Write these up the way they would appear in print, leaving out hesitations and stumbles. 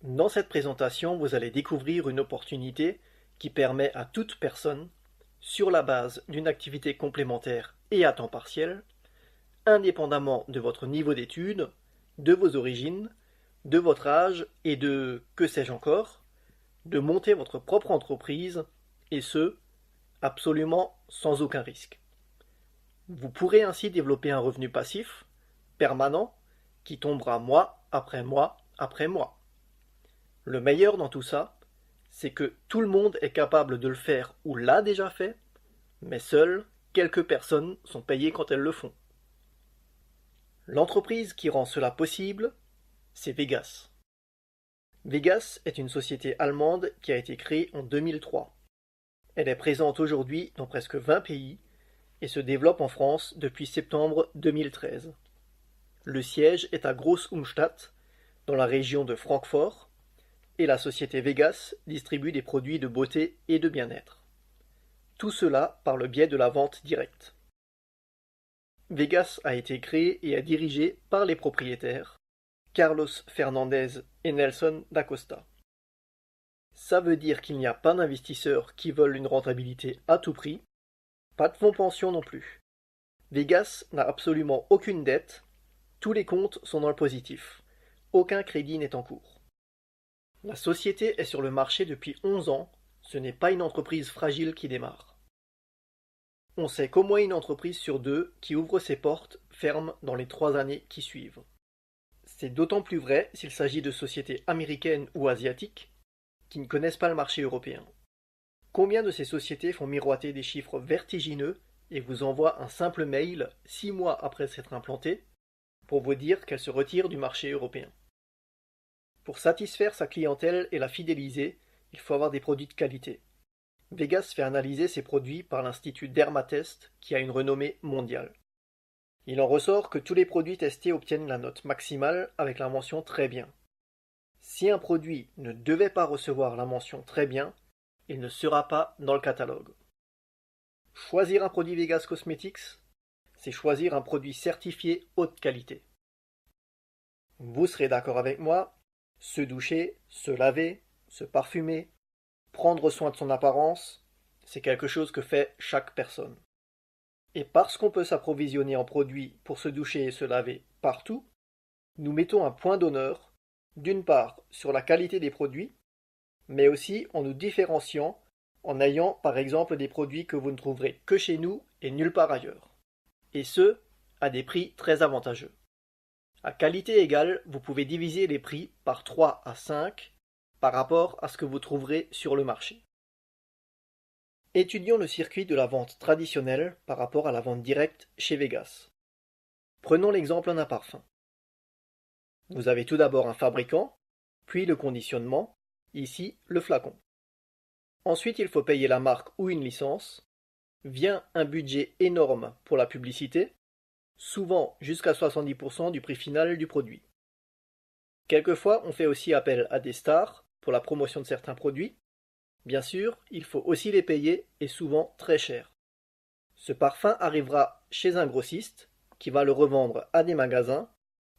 Dans cette présentation, vous allez découvrir une opportunité qui permet à toute personne, sur la base d'une activité complémentaire et à temps partiel, indépendamment de votre niveau d'études, de vos origines, de votre âge et de que sais-je encore, de monter votre propre entreprise, et ce, absolument sans aucun risque. Vous pourrez ainsi développer un revenu passif, permanent, qui tombera mois après mois après mois. Le meilleur dans tout ça, c'est que tout le monde est capable de le faire ou l'a déjà fait, mais seules quelques personnes sont payées quand elles le font. L'entreprise qui rend cela possible, c'est Vegas. Vegas est une société allemande qui a été créée en 2003. Elle est présente aujourd'hui dans presque 20 pays et se développe en France depuis septembre 2013. Le siège est à Groß-Umstadt, dans la région de Francfort, et la société Vegas distribue des produits de beauté et de bien-être. Tout cela par le biais de la vente directe. Vegas a été créé et est dirigé par les propriétaires, Carlos Fernandez et Nelson da Costa. Ça veut dire qu'il n'y a pas d'investisseurs qui veulent une rentabilité à tout prix, pas de fonds pension non plus. Vegas n'a absolument aucune dette, tous les comptes sont dans le positif, aucun crédit n'est en cours. La société est sur le marché depuis 11 ans, ce n'est pas une entreprise fragile qui démarre. On sait qu'au moins une entreprise sur deux qui ouvre ses portes ferme dans les 3 années qui suivent. C'est d'autant plus vrai s'il s'agit de sociétés américaines ou asiatiques qui ne connaissent pas le marché européen. Combien de ces sociétés font miroiter des chiffres vertigineux et vous envoient un simple mail 6 mois après s'être implantées pour vous dire qu'elles se retirent du marché européen? Pour satisfaire sa clientèle et la fidéliser, il faut avoir des produits de qualité. Vegas fait analyser ses produits par l'Institut Dermatest qui a une renommée mondiale. Il en ressort que tous les produits testés obtiennent la note maximale avec la mention très bien. Si un produit ne devait pas recevoir la mention très bien, il ne sera pas dans le catalogue. Choisir un produit Vegas Cosmetics, c'est choisir un produit certifié haute qualité. Vous serez d'accord avec moi, se doucher, se laver, se parfumer, prendre soin de son apparence, c'est quelque chose que fait chaque personne. Et parce qu'on peut s'approvisionner en produits pour se doucher et se laver partout, nous mettons un point d'honneur, d'une part sur la qualité des produits, mais aussi en nous différenciant en ayant par exemple des produits que vous ne trouverez que chez nous et nulle part ailleurs. Et ce, à des prix très avantageux. À qualité égale, vous pouvez diviser les prix par 3 à 5 par rapport à ce que vous trouverez sur le marché. Étudions le circuit de la vente traditionnelle par rapport à la vente directe chez Vegas. Prenons l'exemple d'un parfum. Vous avez tout d'abord un fabricant, puis le conditionnement, ici le flacon. Ensuite, il faut payer la marque ou une licence, vient un budget énorme pour la publicité, souvent jusqu'à 70% du prix final du produit. Quelquefois, on fait aussi appel à des stars pour la promotion de certains produits. Bien sûr, il faut aussi les payer et souvent très cher. Ce parfum arrivera chez un grossiste qui va le revendre à des magasins,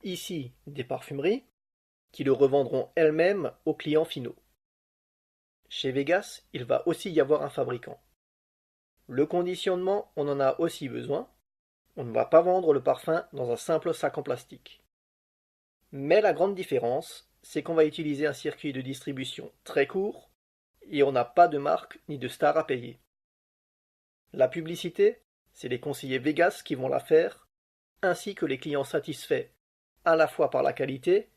ici des parfumeries, qui le revendront elles-mêmes aux clients finaux. Chez Vegas, il va aussi y avoir un fabricant. Le conditionnement, on en a aussi besoin. On ne va pas vendre le parfum dans un simple sac en plastique. Mais la grande différence, c'est qu'on va utiliser un circuit de distribution très court et on n'a pas de marque ni de star à payer. La publicité, c'est les conseillers Vegas qui vont la faire, ainsi que les clients satisfaits à la fois par la qualité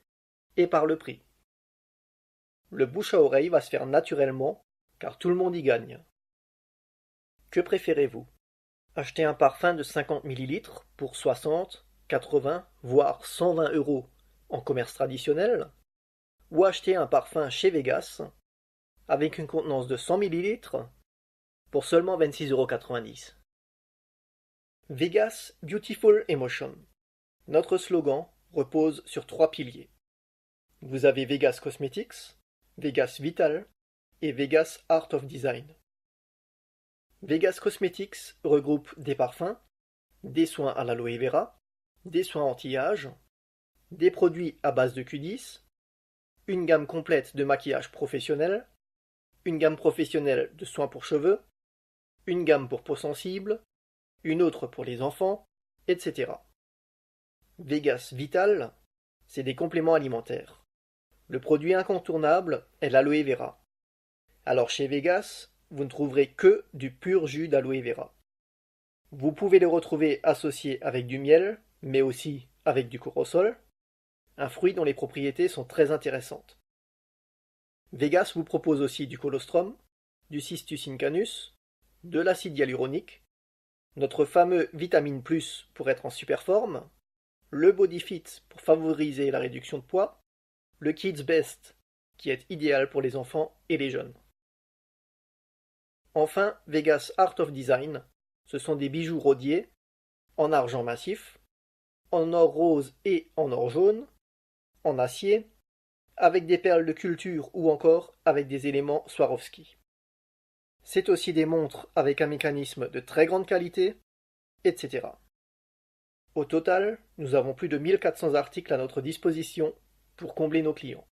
et par le prix. Le bouche à oreille va se faire naturellement, car tout le monde y gagne. Que préférez-vous? Acheter un parfum de 50 ml pour 60, 80, voire 120 euros en commerce traditionnel, ou acheter un parfum chez Vegas avec une contenance de 100 ml pour seulement 26,90 €. Vegas Beautiful Emotion. Notre slogan repose sur 3 piliers. Vous avez Vegas Cosmetics, Vegas Vital et Vegas Art of Design. Vegas Cosmetics regroupe des parfums, des soins à l'aloe vera, des soins anti-âge, des produits à base de Q10, une gamme complète de maquillage professionnel, une gamme professionnelle de soins pour cheveux, une gamme pour peau sensible, une autre pour les enfants, etc. Vegas Vital, c'est des compléments alimentaires. Le produit incontournable est l'aloe vera. Alors chez Vegas, vous ne trouverez que du pur jus d'aloe vera. Vous pouvez le retrouver associé avec du miel, mais aussi avec du corossol, un fruit dont les propriétés sont très intéressantes. Vegas vous propose aussi du colostrum, du cistus incanus, de l'acide hyaluronique, notre fameux vitamine plus pour être en super forme, le Body Fit pour favoriser la réduction de poids, le Kids Best qui est idéal pour les enfants et les jeunes. Enfin, Vegas Art of Design, ce sont des bijoux rodiers en argent massif, en or rose et en or jaune, en acier, avec des perles de culture ou encore avec des éléments Swarovski. C'est aussi des montres avec un mécanisme de très grande qualité, etc. Au total, nous avons plus de 1400 articles à notre disposition pour combler nos clients.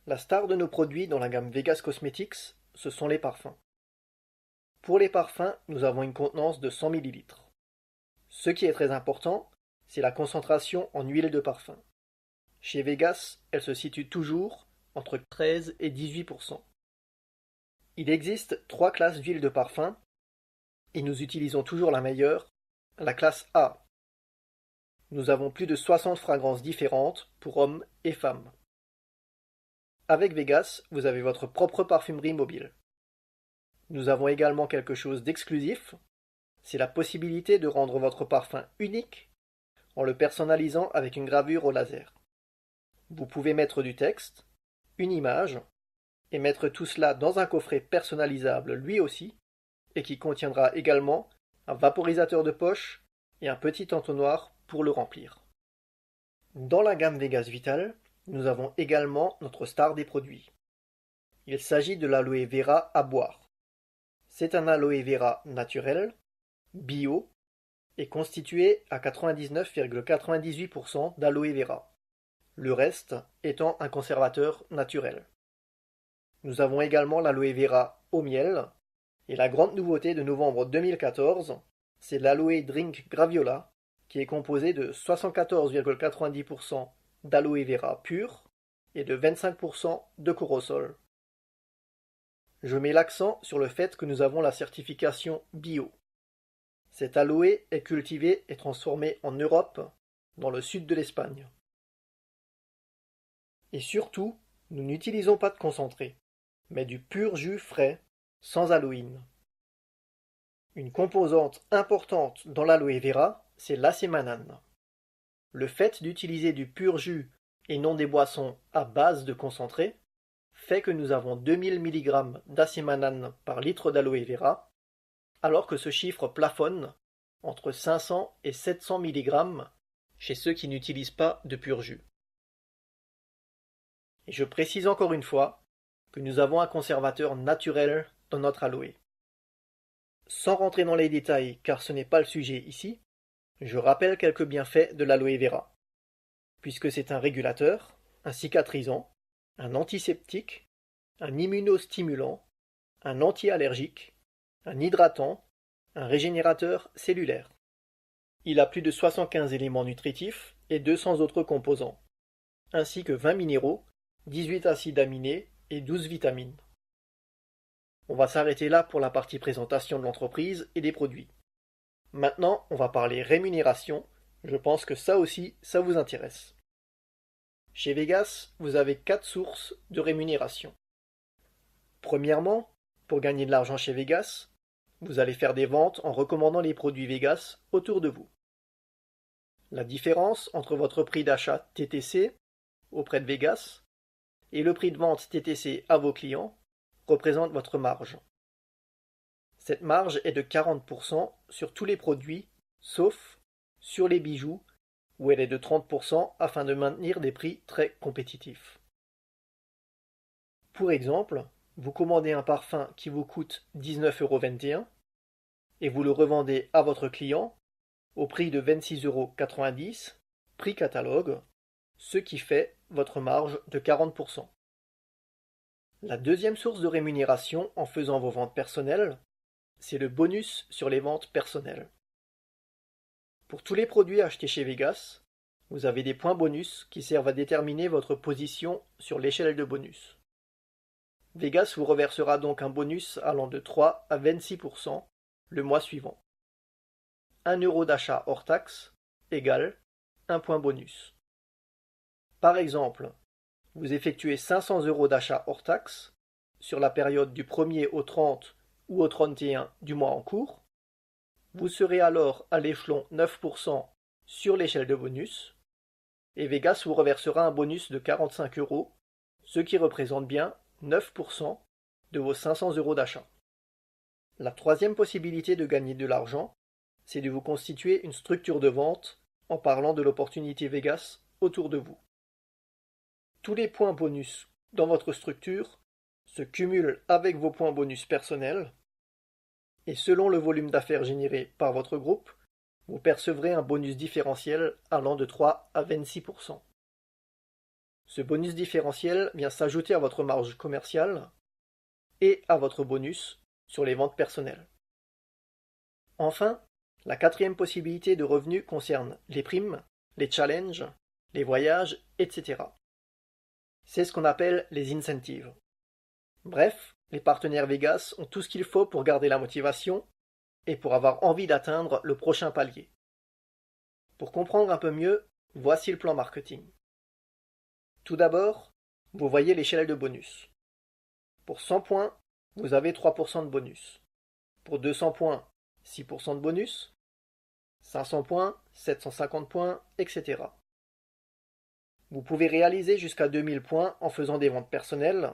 La star de nos produits dans la gamme Vegas Cosmetics, ce sont les parfums. Pour les parfums, nous avons une contenance de 100 ml. Ce qui est très important, c'est la concentration en huile de parfum. Chez Vegas, elle se situe toujours entre 13 et 18%. Il existe 3 classes d'huile de parfum et nous utilisons toujours la meilleure, la classe A. Nous avons plus de 60 fragrances différentes pour hommes et femmes. Avec Vegas, vous avez votre propre parfumerie mobile. Nous avons également quelque chose d'exclusif, c'est la possibilité de rendre votre parfum unique en le personnalisant avec une gravure au laser. Vous pouvez mettre du texte, une image, et mettre tout cela dans un coffret personnalisable lui aussi, et qui contiendra également un vaporisateur de poche et un petit entonnoir pour le remplir. Dans la gamme Vegas Vital, nous avons également notre star des produits. Il s'agit de l'aloe vera à boire. C'est un aloe vera naturel, bio, et constitué à 99,98% d'aloe vera, le reste étant un conservateur naturel. Nous avons également l'aloe vera au miel, et la grande nouveauté de novembre 2014, c'est l'aloe drink graviola, qui est composé de 74,90% d'aloe vera pur et de 25% de corossol. Je mets l'accent sur le fait que nous avons la certification bio. Cet aloe est cultivé et transformé en Europe, dans le sud de l'Espagne. Et surtout, nous n'utilisons pas de concentré, mais du pur jus frais, sans aloïne. Une composante importante dans l'aloe vera, c'est l'acémanane. Le fait d'utiliser du pur jus et non des boissons à base de concentré fait que nous avons 2000 mg d'acémanane par litre d'aloe vera, alors que ce chiffre plafonne entre 500 et 700 mg chez ceux qui n'utilisent pas de pur jus. Et je précise encore une fois que nous avons un conservateur naturel dans notre aloe. Sans rentrer dans les détails car ce n'est pas le sujet ici, je rappelle quelques bienfaits de l'aloe vera. Puisque c'est un régulateur, un cicatrisant, un antiseptique, un immunostimulant, un anti-allergique, un hydratant, un régénérateur cellulaire. Il a plus de 75 éléments nutritifs et 200 autres composants, ainsi que 20 minéraux, 18 acides aminés et 12 vitamines. On va s'arrêter là pour la partie présentation de l'entreprise et des produits. Maintenant, on va parler rémunération. Je pense que ça aussi, ça vous intéresse. Chez Vegas, vous avez 4 sources de rémunération. Premièrement, pour gagner de l'argent chez Vegas, vous allez faire des ventes en recommandant les produits Vegas autour de vous. La différence entre votre prix d'achat TTC auprès de Vegas et le prix de vente TTC à vos clients représente votre marge. Cette marge est de 40% sur tous les produits, sauf sur les bijoux, où elle est de 30% afin de maintenir des prix très compétitifs. Pour exemple, vous commandez un parfum qui vous coûte 19,21 € et vous le revendez à votre client au prix de 26,90 €, prix catalogue, ce qui fait votre marge de 40%. La deuxième source de rémunération en faisant vos ventes personnelles, c'est le bonus sur les ventes personnelles. Pour tous les produits achetés chez Vegas, vous avez des points bonus qui servent à déterminer votre position sur l'échelle de bonus. Vegas vous reversera donc un bonus allant de 3 à 26% le mois suivant. 1 euro d'achat hors taxe égale 1 point bonus. Par exemple, vous effectuez 500 euros d'achat hors taxe sur la période du 1er au 30 ou au 31 du mois en cours. Vous serez alors à l'échelon 9% sur l'échelle de bonus et Vegas vous reversera un bonus de 45 euros, ce qui représente bien 9% de vos 500 euros d'achat. La troisième possibilité de gagner de l'argent, c'est de vous constituer une structure de vente en parlant de l'opportunité Vegas autour de vous. Tous les points bonus dans votre structure se cumulent avec vos points bonus personnels et selon le volume d'affaires généré par votre groupe, vous percevrez un bonus différentiel allant de 3 à 26%. Ce bonus différentiel vient s'ajouter à votre marge commerciale et à votre bonus sur les ventes personnelles. Enfin, la quatrième possibilité de revenu concerne les primes, les challenges, les voyages, etc. C'est ce qu'on appelle les incentives. Bref, les partenaires Vegas ont tout ce qu'il faut pour garder la motivation et pour avoir envie d'atteindre le prochain palier. Pour comprendre un peu mieux, voici le plan marketing. Tout d'abord, vous voyez l'échelle de bonus. Pour 100 points, vous avez 3% de bonus. Pour 200 points, 6% de bonus. 500 points, 750 points, etc. Vous pouvez réaliser jusqu'à 2000 points en faisant des ventes personnelles.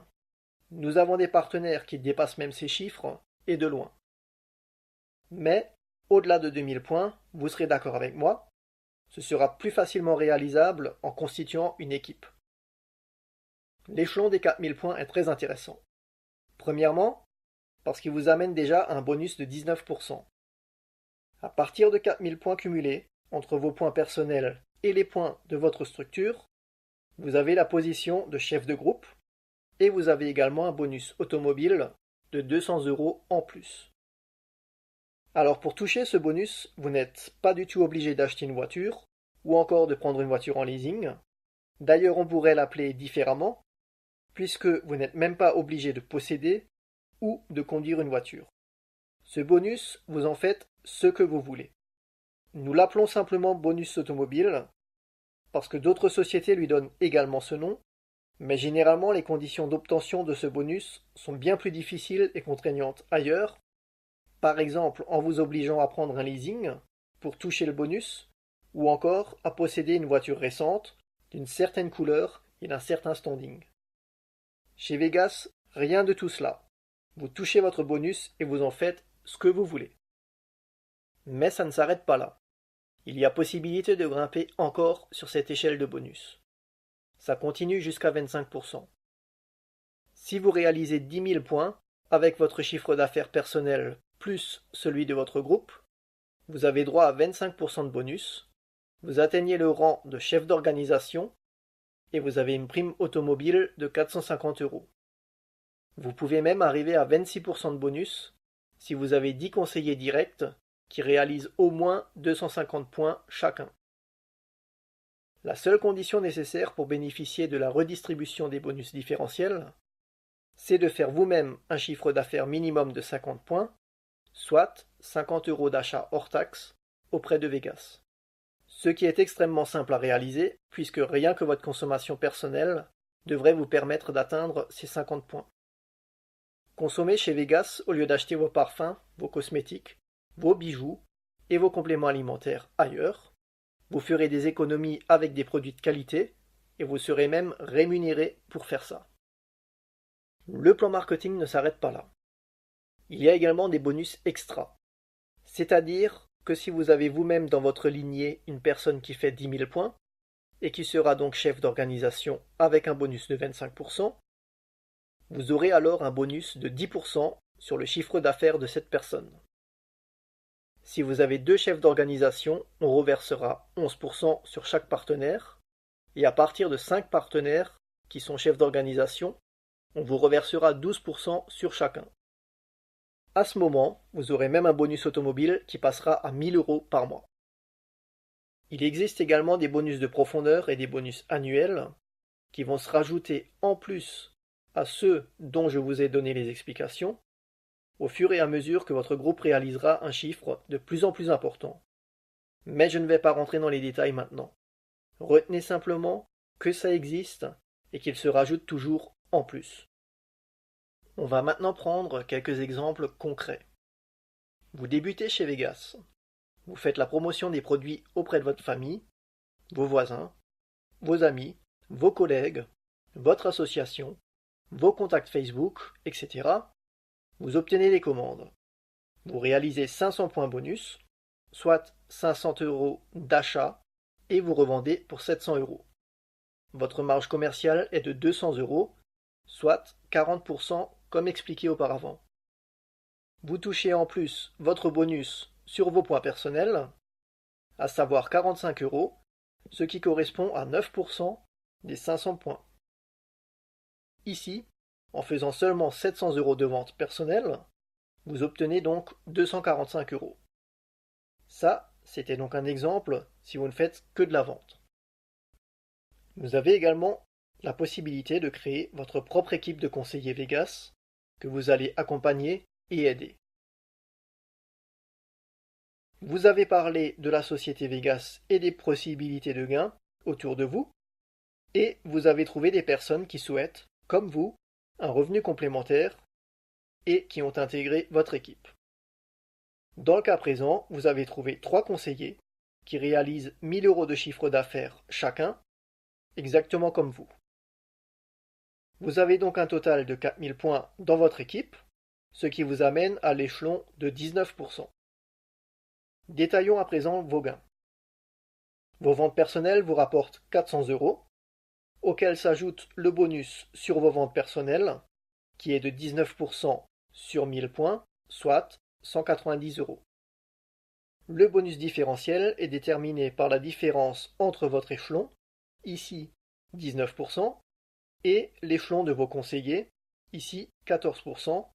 Nous avons des partenaires qui dépassent même ces chiffres, et de loin. Mais, au-delà de 2000 points, vous serez d'accord avec moi, ce sera plus facilement réalisable en constituant une équipe. L'échelon des 4000 points est très intéressant. Premièrement, parce qu'il vous amène déjà à un bonus de 19%. À partir de 4000 points cumulés, entre vos points personnels et les points de votre structure, vous avez la position de chef de groupe et vous avez également un bonus automobile de 200 euros en plus. Alors pour toucher ce bonus, vous n'êtes pas du tout obligé d'acheter une voiture ou encore de prendre une voiture en leasing. D'ailleurs, on pourrait l'appeler différemment, puisque vous n'êtes même pas obligé de posséder ou de conduire une voiture. Ce bonus, vous en faites ce que vous voulez. Nous l'appelons simplement bonus automobile, parce que d'autres sociétés lui donnent également ce nom, mais généralement les conditions d'obtention de ce bonus sont bien plus difficiles et contraignantes ailleurs, par exemple en vous obligeant à prendre un leasing pour toucher le bonus, ou encore à posséder une voiture récente, d'une certaine couleur et d'un certain standing. Chez Vegas, rien de tout cela. Vous touchez votre bonus et vous en faites ce que vous voulez. Mais ça ne s'arrête pas là. Il y a possibilité de grimper encore sur cette échelle de bonus. Ça continue jusqu'à 25%. Si vous réalisez 10 000 points avec votre chiffre d'affaires personnel plus celui de votre groupe, vous avez droit à 25% de bonus, vous atteignez le rang de chef d'organisation et vous avez une prime automobile de 450 euros. Vous pouvez même arriver à 26% de bonus si vous avez 10 conseillers directs qui réalisent au moins 250 points chacun. La seule condition nécessaire pour bénéficier de la redistribution des bonus différentiels, c'est de faire vous-même un chiffre d'affaires minimum de 50 points, soit 50 euros d'achat hors taxe auprès de Vegas. Ce qui est extrêmement simple à réaliser, puisque rien que votre consommation personnelle devrait vous permettre d'atteindre ces 50 points. Consommez chez Vegas au lieu d'acheter vos parfums, vos cosmétiques, vos bijoux et vos compléments alimentaires ailleurs. Vous ferez des économies avec des produits de qualité et vous serez même rémunéré pour faire ça. Le plan marketing ne s'arrête pas là. Il y a également des bonus extra. C'est-à-dire que si vous avez vous-même dans votre lignée une personne qui fait 10 000 points et qui sera donc chef d'organisation avec un bonus de 25%, vous aurez alors un bonus de 10% sur le chiffre d'affaires de cette personne. Si vous avez deux chefs d'organisation, on reversera 11% sur chaque partenaire, et à partir de 5 partenaires qui sont chefs d'organisation, on vous reversera 12% sur chacun. À ce moment, vous aurez même un bonus automobile qui passera à 1 000 € par mois. Il existe également des bonus de profondeur et des bonus annuels qui vont se rajouter en plus à ceux dont je vous ai donné les explications, au fur et à mesure que votre groupe réalisera un chiffre de plus en plus important. Mais je ne vais pas rentrer dans les détails maintenant. Retenez simplement que ça existe et qu'il se rajoute toujours en plus. On va maintenant prendre quelques exemples concrets. Vous débutez chez Vegas. Vous faites la promotion des produits auprès de votre famille, vos voisins, vos amis, vos collègues, votre association, vos contacts Facebook, etc. Vous obtenez les commandes. Vous réalisez 500 points bonus, soit 500 € d'achat, et vous revendez pour 700 €. Votre marge commerciale est de 200 €, soit 40% comme expliqué auparavant. Vous touchez en plus votre bonus sur vos points personnels, à savoir 45 €, ce qui correspond à 9% des 500 points. Ici, en faisant seulement 700 € de vente personnelle, vous obtenez donc 245 €. Ça, c'était donc un exemple si vous ne faites que de la vente. Vous avez également la possibilité de créer votre propre équipe de conseillers Vegas que vous allez accompagner et aider. Vous avez parlé de la société Vegas et des possibilités de gains autour de vous, et vous avez trouvé des personnes qui souhaitent, comme vous, un revenu complémentaire et qui ont intégré votre équipe. Dans le cas présent, vous avez trouvé 3 conseillers qui réalisent 1 000 € de chiffre d'affaires chacun, exactement comme vous. Vous avez donc un total de 4 000 points dans votre équipe, ce qui vous amène à l'échelon de 19%. Détaillons à présent vos gains. Vos ventes personnelles vous rapportent 400 €, auxquels s'ajoute le bonus sur vos ventes personnelles, qui est de 19% sur 1000 points, soit 190 €. Le bonus différentiel est déterminé par la différence entre votre échelon, ici 19%, et l'échelon de vos conseillers, ici 14%,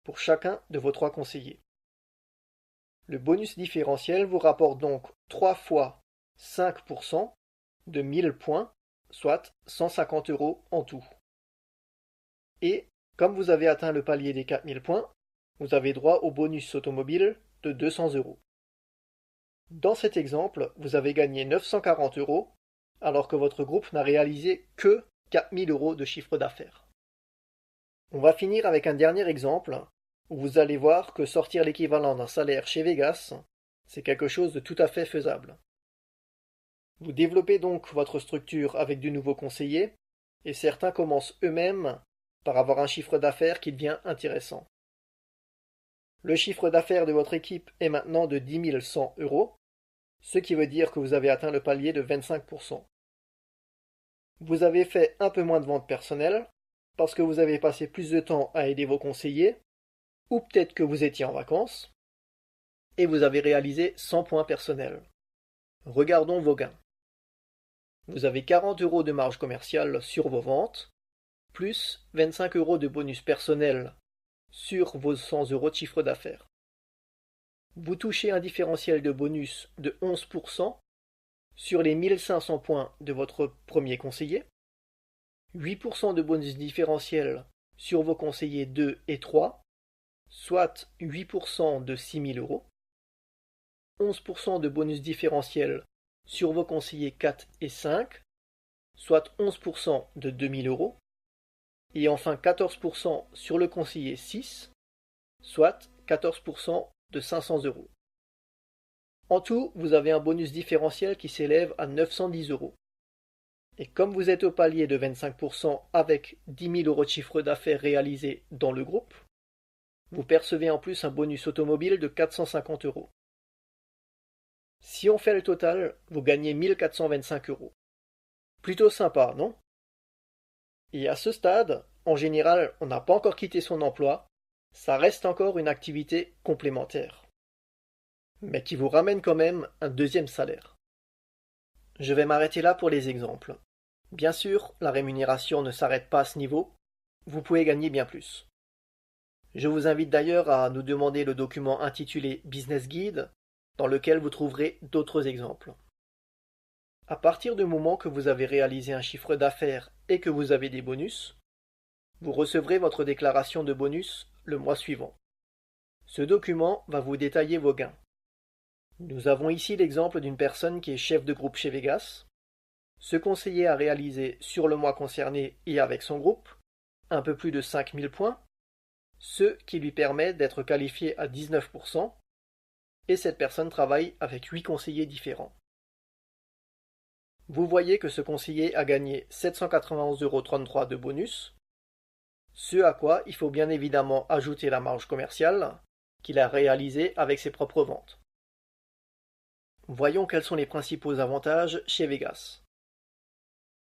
pour chacun de vos 3 conseillers. Le bonus différentiel vous rapporte donc 3 fois 5% de 1000 points, soit 150 € en tout. Et comme vous avez atteint le palier des 4000 points, vous avez droit au bonus automobile de 200 €. Dans cet exemple, vous avez gagné 940 € alors que votre groupe n'a réalisé que 4000 € de chiffre d'affaires. On va finir avec un dernier exemple où vous allez voir que sortir l'équivalent d'un salaire chez Vegas, c'est quelque chose de tout à fait faisable. Vous développez donc votre structure avec de nouveaux conseillers et certains commencent eux-mêmes par avoir un chiffre d'affaires qui devient intéressant. Le chiffre d'affaires de votre équipe est maintenant de 10 100 €, ce qui veut dire que vous avez atteint le palier de 25%. Vous avez fait un peu moins de ventes personnelles parce que vous avez passé plus de temps à aider vos conseillers, ou peut-être que vous étiez en vacances, et vous avez réalisé 100 points personnels. Regardons vos gains. Vous avez 40 € de marge commerciale sur vos ventes, plus 25 € de bonus personnel sur vos 100 € de chiffre d'affaires. Vous touchez un différentiel de bonus de 11% sur les 1500 points de votre premier conseiller, 8% de bonus différentiel sur vos conseillers 2 et 3, soit 8% de 6000 €, 11% de bonus différentiel sur vos conseillers 4 et 5, soit 11% de 2000 €, et enfin 14% sur le conseiller 6, soit 14% de 500 €. En tout, vous avez un bonus différentiel qui s'élève à 910 €. Et comme vous êtes au palier de 25% avec 10 000 € de chiffre d'affaires réalisé dans le groupe, vous percevez en plus un bonus automobile de 450 €. Si on fait le total, vous gagnez 1425 €. Plutôt sympa, non? Et à ce stade, en général, on n'a pas encore quitté son emploi, ça reste encore une activité complémentaire, mais qui vous ramène quand même un deuxième salaire. Je vais m'arrêter là pour les exemples. Bien sûr, la rémunération ne s'arrête pas à ce niveau, vous pouvez gagner bien plus. Je vous invite d'ailleurs à nous demander le document intitulé Business Guide, dans lequel vous trouverez d'autres exemples. À partir du moment que vous avez réalisé un chiffre d'affaires et que vous avez des bonus, vous recevrez votre déclaration de bonus le mois suivant. Ce document va vous détailler vos gains. Nous avons ici l'exemple d'une personne qui est chef de groupe chez Vegas. Ce conseiller a réalisé sur le mois concerné et avec son groupe un peu plus de 5000 points, ce qui lui permet d'être qualifié à 19%, et cette personne travaille avec 8 conseillers différents. Vous voyez que ce conseiller a gagné 791,33 € de bonus, ce à quoi il faut bien évidemment ajouter la marge commerciale qu'il a réalisée avec ses propres ventes. Voyons quels sont les principaux avantages chez Vegas.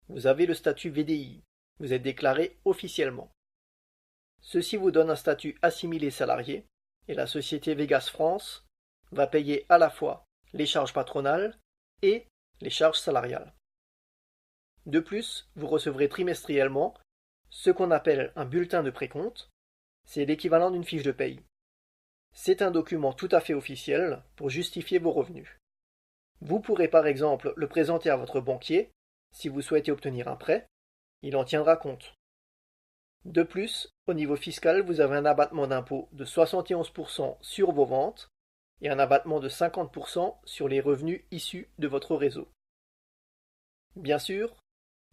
Vous avez le statut VDI, vous êtes déclaré officiellement. Ceci vous donne un statut assimilé salarié et la société Vegas France va payer à la fois les charges patronales et les charges salariales. De plus, vous recevrez trimestriellement ce qu'on appelle un bulletin de précompte, c'est l'équivalent d'une fiche de paye. C'est un document tout à fait officiel pour justifier vos revenus. Vous pourrez par exemple le présenter à votre banquier si vous souhaitez obtenir un prêt, il en tiendra compte. De plus, au niveau fiscal, vous avez un abattement d'impôt de 71% sur vos ventes et un abattement de 50% sur les revenus issus de votre réseau. Bien sûr,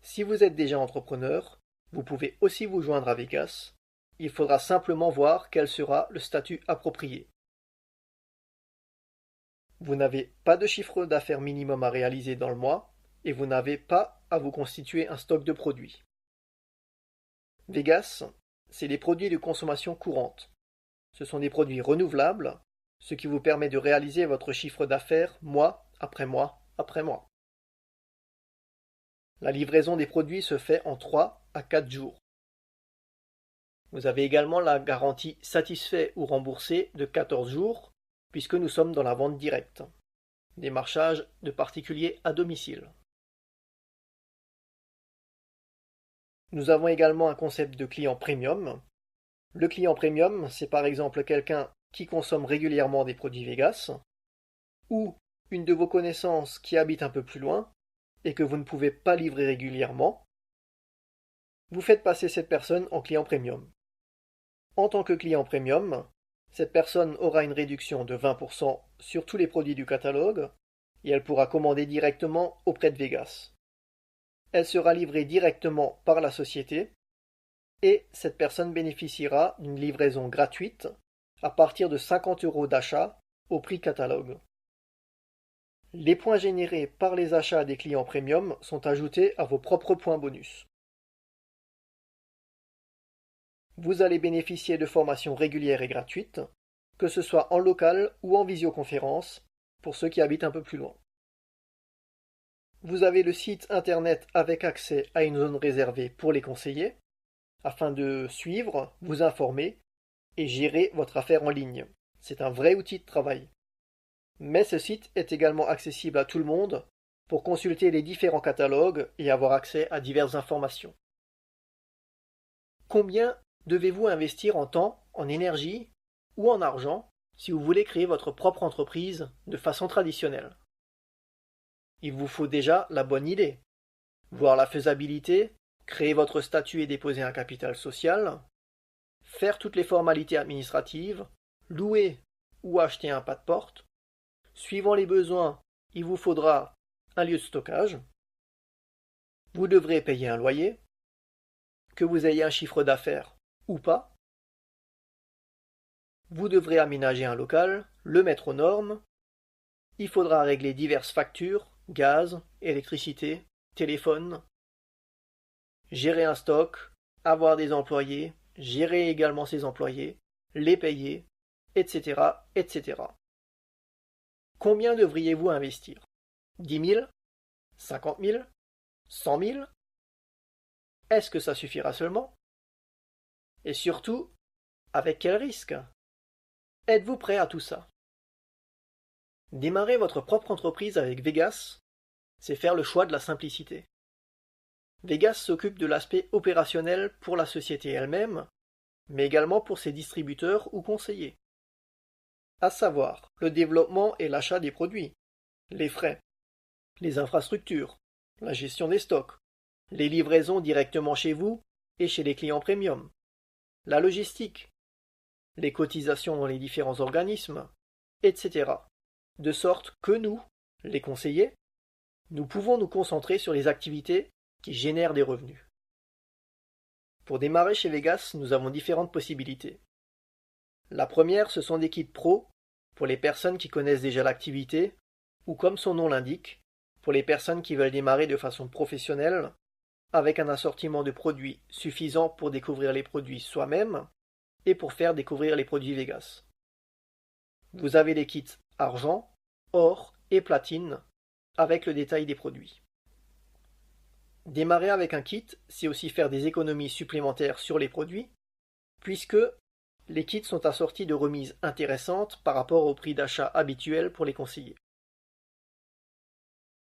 si vous êtes déjà entrepreneur, vous pouvez aussi vous joindre à Vegas. Il faudra simplement voir quel sera le statut approprié. Vous n'avez pas de chiffre d'affaires minimum à réaliser dans le mois et vous n'avez pas à vous constituer un stock de produits. Vegas, c'est des produits de consommation courante. Ce sont des produits renouvelables, ce qui vous permet de réaliser votre chiffre d'affaires mois après mois après mois. La livraison des produits se fait en 3 à 4 jours. Vous avez également la garantie satisfait ou remboursé de 14 jours, puisque nous sommes dans la vente directe. Démarchage de particuliers à domicile. Nous avons également un concept de client premium. Le client premium, c'est par exemple quelqu'un qui consomme régulièrement des produits Vegas, ou une de vos connaissances qui habite un peu plus loin et que vous ne pouvez pas livrer régulièrement. Vous faites passer cette personne en client premium. En tant que client premium, cette personne aura une réduction de 20% sur tous les produits du catalogue et elle pourra commander directement auprès de Vegas. Elle sera livrée directement par la société et cette personne bénéficiera d'une livraison gratuite à partir de 50 € d'achat au prix catalogue. Les points générés par les achats des clients premium sont ajoutés à vos propres points bonus. Vous allez bénéficier de formations régulières et gratuites, que ce soit en local ou en visioconférence, pour ceux qui habitent un peu plus loin. Vous avez le site internet avec accès à une zone réservée pour les conseillers, afin de suivre, vous informer et gérer votre affaire en ligne. C'est un vrai outil de travail. Mais ce site est également accessible à tout le monde pour consulter les différents catalogues et avoir accès à diverses informations. Combien devez-vous investir en temps, en énergie ou en argent si vous voulez créer votre propre entreprise de façon traditionnelle? Il vous faut déjà la bonne idée, voir la faisabilité, créer votre statut et déposer un capital social, faire toutes les formalités administratives, louer ou acheter un pas de porte. Suivant les besoins, il vous faudra un lieu de stockage. Vous devrez payer un loyer, que vous ayez un chiffre d'affaires ou pas. Vous devrez aménager un local, le mettre aux normes. Il faudra régler diverses factures, gaz, électricité, téléphone, gérer un stock, avoir des employés, gérer également ces employés, les payer, etc., etc. Combien devriez-vous investir? 10 000? 50 000? 100 000? Est-ce que ça suffira seulement? Et surtout, avec quel risque? Êtes-vous prêt à tout ça? Démarrer votre propre entreprise avec Vegas, c'est faire le choix de la simplicité. Vegas s'occupe de l'aspect opérationnel pour la société elle-même, mais également pour ses distributeurs ou conseillers. À savoir, le développement et l'achat des produits, les frais, les infrastructures, la gestion des stocks, les livraisons directement chez vous et chez les clients premium, la logistique, les cotisations dans les différents organismes, etc. De sorte que nous, les conseillers, nous pouvons nous concentrer sur les activités qui génèrent des revenus. Pour démarrer chez Vegas, nous avons différentes possibilités. La première, ce sont des kits pro pour les personnes qui connaissent déjà l'activité, ou comme son nom l'indique, pour les personnes qui veulent démarrer de façon professionnelle, avec un assortiment de produits suffisant pour découvrir les produits soi-même et pour faire découvrir les produits Vegas. Vous avez les kits argent, or et platine, avec le détail des produits. Démarrer avec un kit, c'est aussi faire des économies supplémentaires sur les produits, puisque les kits sont assortis de remises intéressantes par rapport au prix d'achat habituel pour les conseillers.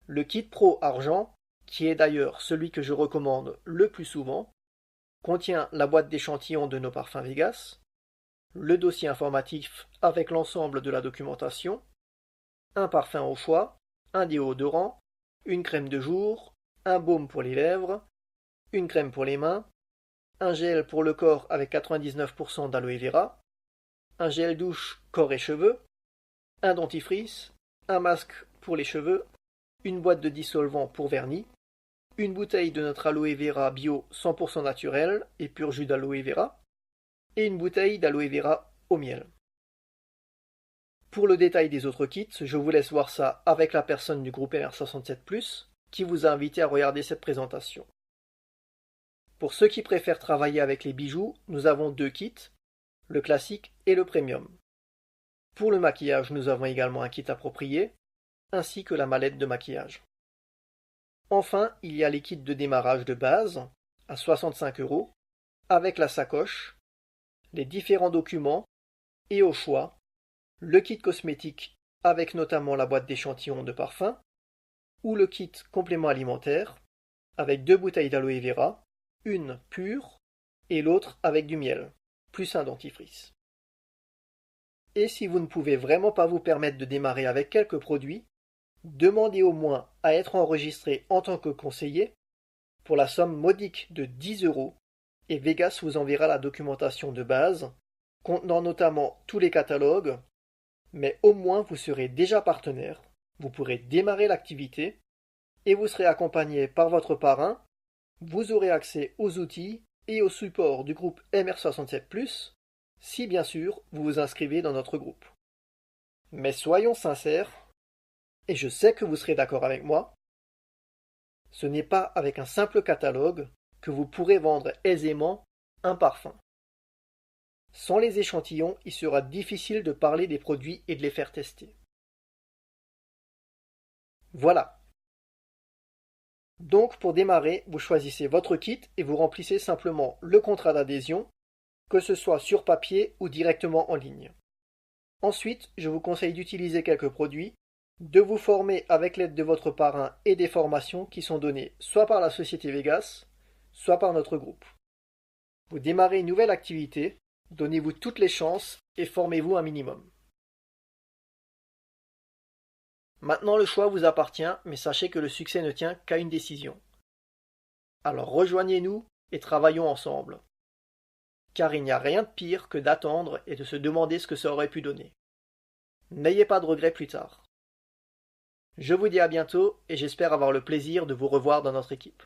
Le kit Pro Argent, qui est d'ailleurs celui que je recommande le plus souvent, contient la boîte d'échantillons de nos parfums Vegas, le dossier informatif avec l'ensemble de la documentation, un parfum au choix, un déodorant, une crème de jour, un baume pour les lèvres, une crème pour les mains, un gel pour le corps avec 99% d'aloe vera, un gel douche corps et cheveux, un dentifrice, un masque pour les cheveux, une boîte de dissolvant pour vernis, une bouteille de notre aloe vera bio 100% naturel et pur jus d'aloe vera, et une bouteille d'aloe vera au miel. Pour le détail des autres kits, je vous laisse voir ça avec la personne du groupe MR67+, qui vous a invité à regarder cette présentation. Pour ceux qui préfèrent travailler avec les bijoux, nous avons deux kits, le classique et le premium. Pour le maquillage, nous avons également un kit approprié, ainsi que la mallette de maquillage. Enfin, il y a les kits de démarrage de base, à 65 €, avec la sacoche, les différents documents, et au choix, le kit cosmétique avec notamment la boîte d'échantillons de parfum, ou le kit complément alimentaire, avec 2 bouteilles d'aloe vera, une pure et l'autre avec du miel, plus un dentifrice. Et si vous ne pouvez vraiment pas vous permettre de démarrer avec quelques produits, demandez au moins à être enregistré en tant que conseiller pour la somme modique de 10 € et Vegas vous enverra la documentation de base, contenant notamment tous les catalogues, mais au moins vous serez déjà partenaire, vous pourrez démarrer l'activité et vous serez accompagné par votre parrain, vous aurez accès aux outils et au support du groupe MR67+, si bien sûr vous vous inscrivez dans notre groupe. Mais soyons sincères, et je sais que vous serez d'accord avec moi, ce n'est pas avec un simple catalogue que vous pourrez vendre aisément un parfum. Sans les échantillons, il sera difficile de parler des produits et de les faire tester. Voilà. Donc pour démarrer, vous choisissez votre kit et vous remplissez simplement le contrat d'adhésion, que ce soit sur papier ou directement en ligne. Ensuite, je vous conseille d'utiliser quelques produits, de vous former avec l'aide de votre parrain et des formations qui sont données soit par la société Vegas, soit par notre groupe. Vous démarrez une nouvelle activité, donnez-vous toutes les chances et formez-vous un minimum. Maintenant le choix vous appartient, mais sachez que le succès ne tient qu'à une décision. Alors rejoignez-nous et travaillons ensemble. Car il n'y a rien de pire que d'attendre et de se demander ce que ça aurait pu donner. N'ayez pas de regrets plus tard. Je vous dis à bientôt et j'espère avoir le plaisir de vous revoir dans notre équipe.